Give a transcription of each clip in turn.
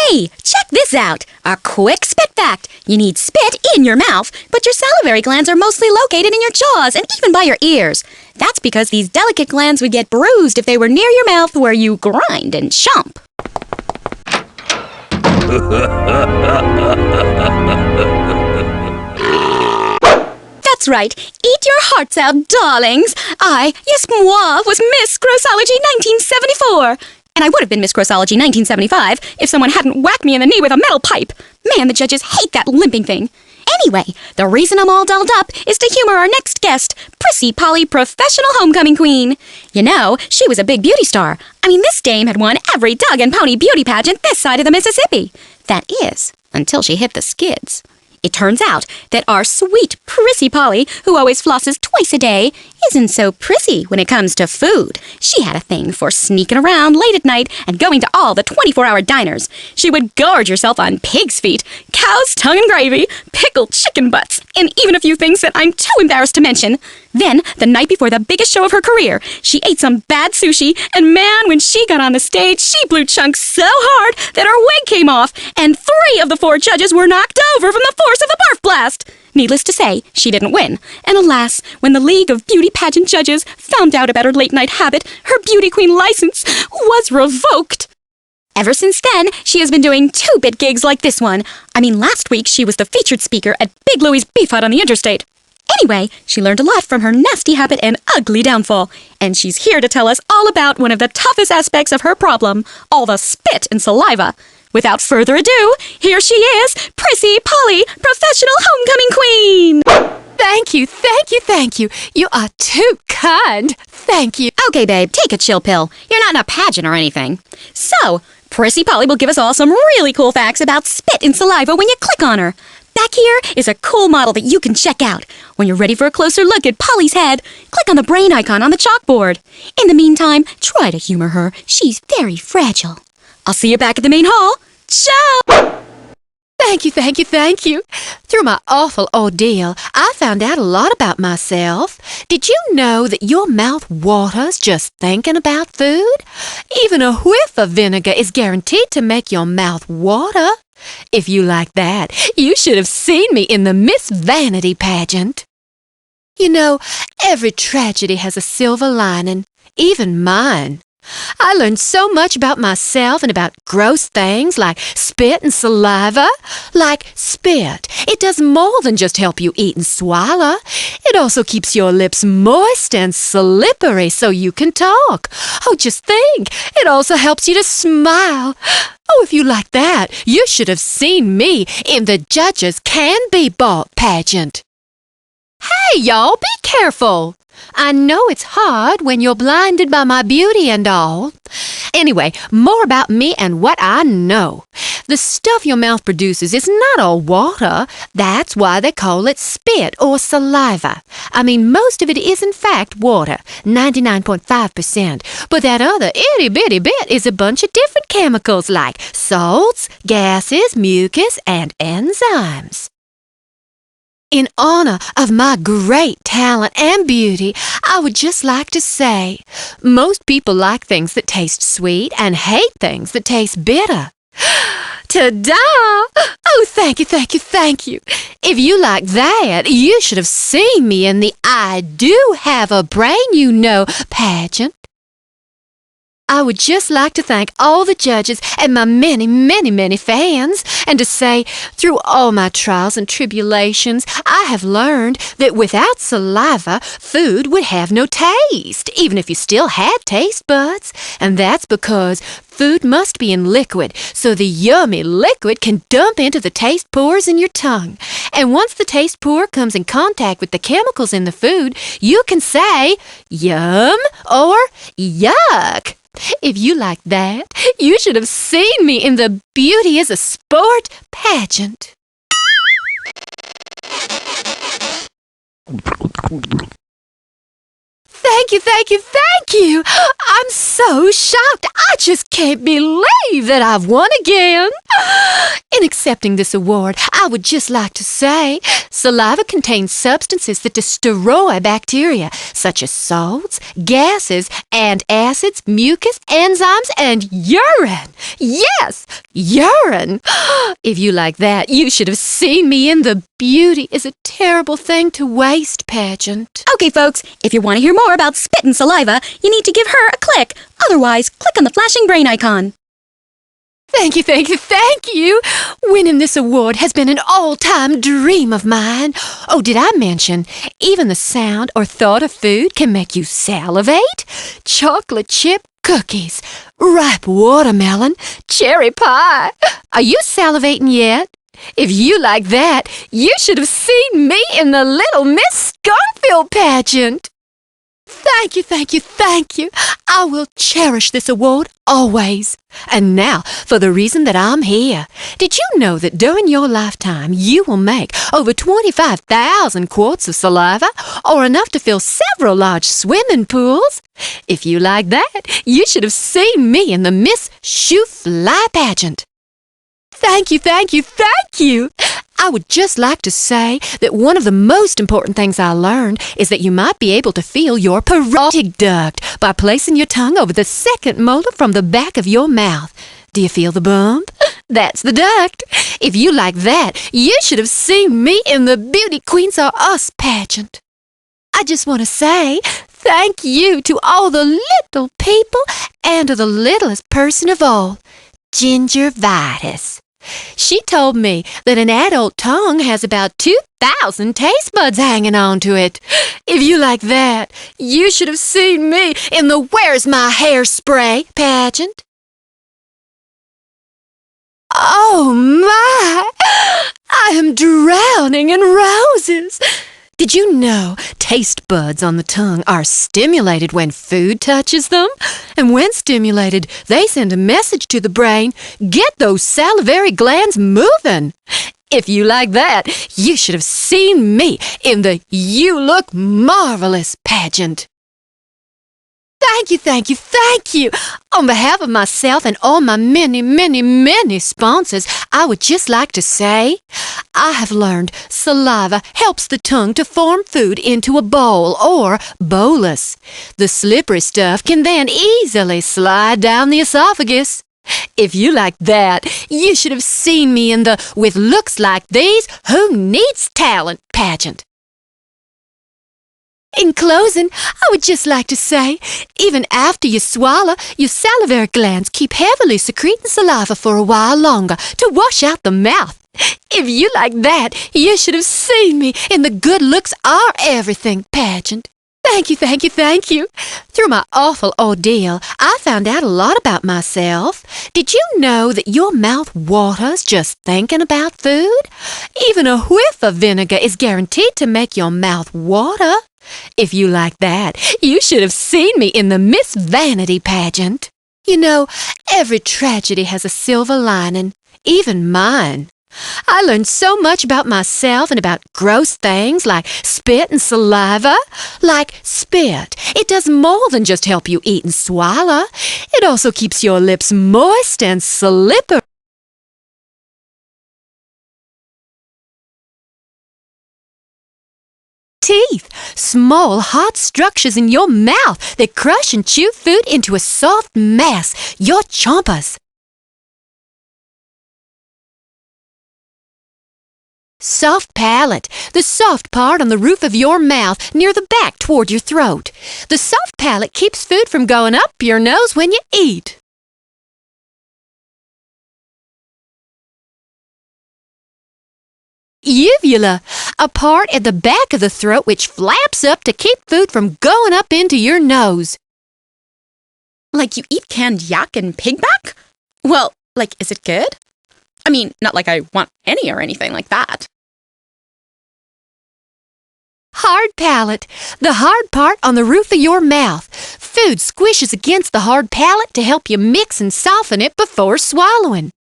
Hey, check this out. A quick spit fact. You need spit in your mouth, but your salivary glands are mostly located in your jaws and even by your ears. That's because these delicate glands would get bruised if they were near your mouth where you grind and chomp. That's right. Eat your hearts out, darlings. I, yes, moi, was Miss Grossology 1974. And I would have been Miss Grossology 1975 if someone hadn't whacked me in the knee with a metal pipe. Man, the judges hate that limping thing. Anyway, the reason I'm all dolled up is to humor our next guest, Prissy Polly, professional homecoming queen. You know, she was a big beauty star. I mean, this dame had won every dog and pony beauty pageant this side of the Mississippi. That is, until she hit the skids. It turns out that our sweet Prissy Polly, who always flosses twice a day, isn't so prissy when it comes to food. She had a thing for sneaking around late at night and going to all the 24-hour diners. She would gorge herself on pig's feet, cow's tongue and gravy, pickled chicken butts, and even a few things that I'm too embarrassed to mention. Then, the night before the biggest show of her career, she ate some bad sushi, and man, when she got on the stage, she blew chunks so hard that her wig came off, and 3 of the 4 judges were knocked over from the force of the barf blast. Needless to say, she didn't win. And alas, when the League of Beauty Pageant Judges found out about her late-night habit, her beauty queen license was revoked. Ever since then, she has been doing 2-bit gigs like this one. I mean, last week she was the featured speaker at Big Louie's Beef Hut on the interstate. Anyway, she learned a lot from her nasty habit and ugly downfall. And she's here to tell us all about one of the toughest aspects of her problem, all the spit and saliva. Without further ado, here she is, Prissy Polly, professional homecoming queen! Thank you, thank you, thank you. You are too kind. Thank you. Okay, babe, take a chill pill. You're not in a pageant or anything. So, Prissy Polly will give us all some really cool facts about spit and saliva when you click on her. Back here is a cool model that you can check out. When you're ready for a closer look at Polly's head, click on the brain icon on the chalkboard. In the meantime, try to humor her. She's very fragile. I'll see you back at the main hall. Ciao! Thank you, thank you, thank you. Through my awful ordeal, I found out a lot about myself. Did you know that your mouth waters just thinking about food? Even a whiff of vinegar is guaranteed to make your mouth water. If you like that, you should have seen me in the Miss Vanity pageant. You know, every tragedy has a silver lining, even mine. I learned so much about myself and about gross things like spit and saliva. Like spit, it does more than just help you eat and swallow. It also keeps your lips moist and slippery so you can talk. Oh, just think, it also helps you to smile. Oh, if you like that, you should have seen me in the Judges Can Be Bought pageant. Hey, y'all, be careful. I know it's hard when you're blinded by my beauty and all. Anyway, more about me and what I know. The stuff your mouth produces is not all water. That's why they call it spit or saliva. I mean, most of it is in fact water, 99.5%. But that other itty-bitty bit is a bunch of different chemicals like salts, gases, mucus, and enzymes. In honor of my great talent and beauty, I would just like to say, most people like things that taste sweet and hate things that taste bitter. Ta-da! Oh, thank you, thank you, thank you. If you like that, you should have seen me in the I Do Have a Brain, You Know pageant. I would just like to thank all the judges and my many, many, many fans, and to say, through all my trials and tribulations, I have learned that without saliva, food would have no taste, even if you still had taste buds. And that's because food must be in liquid, so the yummy liquid can dump into the taste pores in your tongue. And once the taste pore comes in contact with the chemicals in the food, you can say, yum or yuck. If you like that, you should have seen me in the Beauty is a Sport pageant. Thank you, thank you, thank you. I'm so shocked. I just can't believe that I've won again. In accepting this award, I would just like to say saliva contains substances that destroy bacteria, such as salts, gases, and acids, mucus, enzymes, and urine. Yes, urine. If you like that, you should have seen me in the Beauty is a Terrible Thing to Waste pageant. Okay, folks, if you want to hear more about spit and saliva, you need to give her a click. Otherwise, click on the flashing brain icon. Thank you, thank you, thank you. Winning this award has been an all-time dream of mine. Oh, did I mention, even the sound or thought of food can make you salivate? Chocolate chip cookies, ripe watermelon, cherry pie. Are you salivating yet? If you like that, you should have seen me in the Little Miss Scornfield pageant. Thank you, thank you, thank you. I will cherish this award always. And now, for the reason that I'm here. Did you know that during your lifetime, you will make over 25,000 quarts of saliva, or enough to fill several large swimming pools? If you like that, you should have seen me in the Miss Shoe Fly pageant. Thank you, thank you, thank you. I would just like to say that one of the most important things I learned is that you might be able to feel your parotid duct by placing your tongue over the second molar from the back of your mouth. Do you feel the bump? That's the duct. If you like that, you should have seen me in the Beauty Queens Are Us pageant. I just want to say thank you to all the little people and to the littlest person of all, Ginger Vitis. She told me that an adult tongue has about 2,000 taste buds hanging on to it. If you like that, you should have seen me in the Where's My Hairspray pageant. Oh my! I am drowning in roses. Did you know taste buds on the tongue are stimulated when food touches them? And when stimulated, they send a message to the brain, get those salivary glands moving. If you like that, you should have seen me in the You Look Marvelous pageant. Thank you, thank you, thank you. On behalf of myself and all my many, many, many sponsors, I would just like to say, I have learned saliva helps the tongue to form food into a bowl or bolus. The slippery stuff can then easily slide down the esophagus. If you like that, you should have seen me in the With Looks Like These, Who Needs Talent pageant. In closing, I would just like to say, even after you swallow, your salivary glands keep heavily secreting saliva for a while longer to wash out the mouth. If you like that, you should have seen me in the Good Looks Are Everything pageant. Thank you, thank you, thank you. Through my awful ordeal, I found out a lot about myself. Did you know that your mouth waters just thinking about food? Even a whiff of vinegar is guaranteed to make your mouth water. If you like that, you should have seen me in the Miss Vanity pageant. You know, every tragedy has a silver lining, even mine. I learned so much about myself and about gross things like spit and saliva. Like spit, it does more than just help you eat and swallow. It also keeps your lips moist and slippery. Teeth, small hot structures in your mouth that crush and chew food into a soft mass, your chompers. Soft palate, the soft part on the roof of your mouth near the back toward your throat. The soft palate keeps food from going up your nose when you eat. Uvula, a part at the back of the throat which flaps up to keep food from going up into your nose. Like you eat canned yak and pigback? Well, like, is it good? I mean, not like I want any or anything like that. Hard palate, the hard part on the roof of your mouth. Food squishes against the hard palate to help you mix and soften it before swallowing.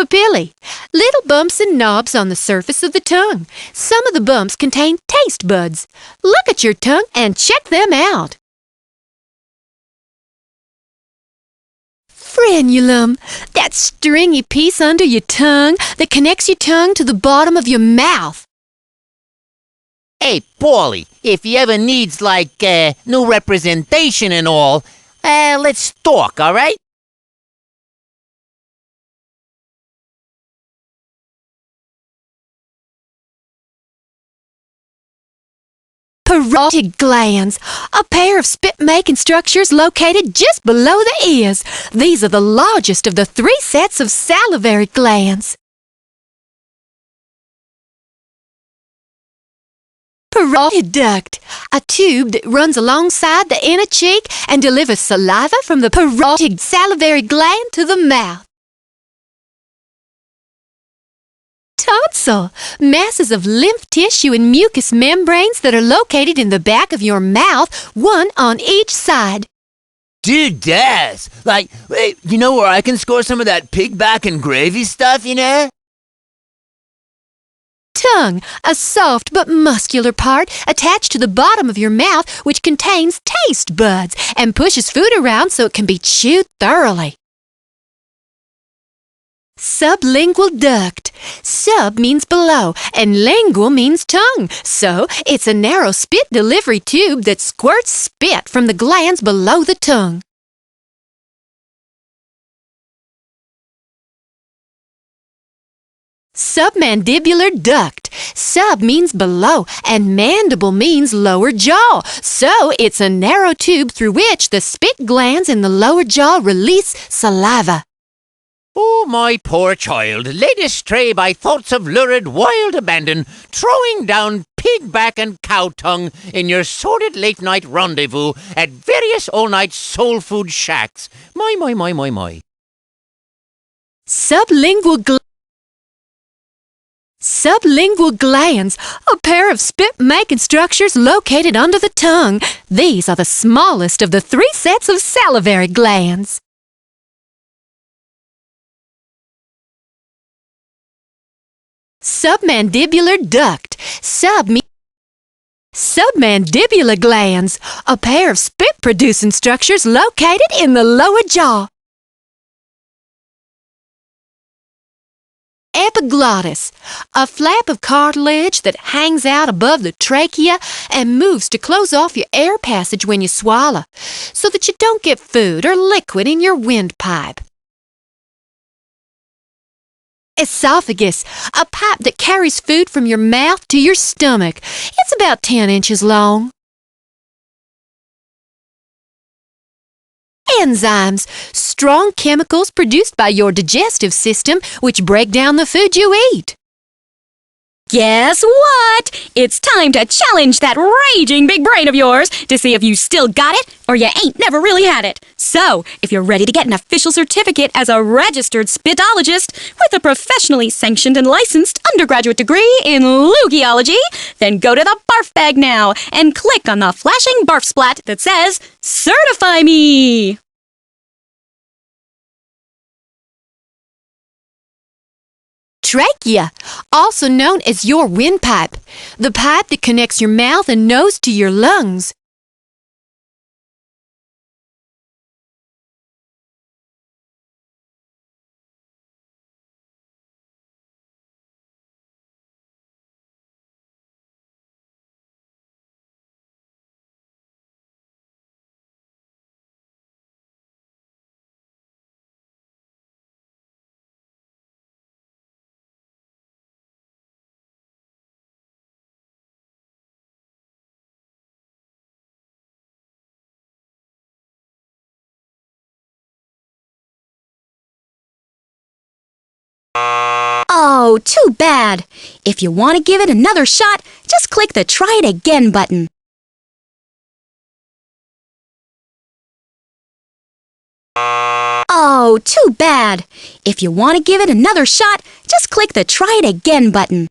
papillae, little bumps and knobs on the surface of the tongue. Some of the bumps contain taste buds. Look at your tongue and check them out. Frenulum, that stringy piece under your tongue that connects your tongue to the bottom of your mouth. Hey, Paulie, if you ever needs, new representation and all, let's talk, all right? Parotid glands, a pair of spit-making structures located just below the ears. These are the largest of the 3 sets of salivary glands. Parotid duct, a tube that runs alongside the inner cheek and delivers saliva from the parotid salivary gland to the mouth. Tonsil, masses of lymph tissue and mucous membranes that are located in the back of your mouth, one on each side. Dude, Daz, you know where I can score some of that pigback and gravy stuff, you know? Tongue, a soft but muscular part attached to the bottom of your mouth which contains taste buds and pushes food around so it can be chewed thoroughly. Sublingual duct. Sub means below and lingual means tongue, so it's a narrow spit delivery tube that squirts spit from the glands below the tongue. Submandibular duct. Sub means below and mandible means lower jaw, so it's a narrow tube through which the spit glands in the lower jaw release saliva. Oh, my poor child, led astray by thoughts of lurid wild abandon, throwing down pigback and cow tongue in your sordid late-night rendezvous at various all-night soul food shacks. My. Sublingual glands, a pair of spit-making structures located under the tongue. These are the smallest of the 3 sets of salivary glands. Submandibular duct. Submandibular glands, a pair of spit-producing structures located in the lower jaw. Epiglottis, a flap of cartilage that hangs out above the trachea and moves to close off your air passage when you swallow, so that you don't get food or liquid in your windpipe. Esophagus, a pipe that carries food from your mouth to your stomach. It's about 10 inches long. Enzymes, strong chemicals produced by your digestive system which break down the food you eat. Guess what? It's time to challenge that raging big brain of yours to see if you still got it or you ain't never really had it. So, if you're ready to get an official certificate as a registered spitologist with a professionally sanctioned and licensed undergraduate degree in loogiology, then go to the barf bag now and click on the flashing barf splat that says, "Certify me!" Trachea, also known as your windpipe, the pipe that connects your mouth and nose to your lungs. Oh, too bad. If you want to give it another shot, just click the Try It Again button. Oh, too bad. If you want to give it another shot, just click the Try It Again button.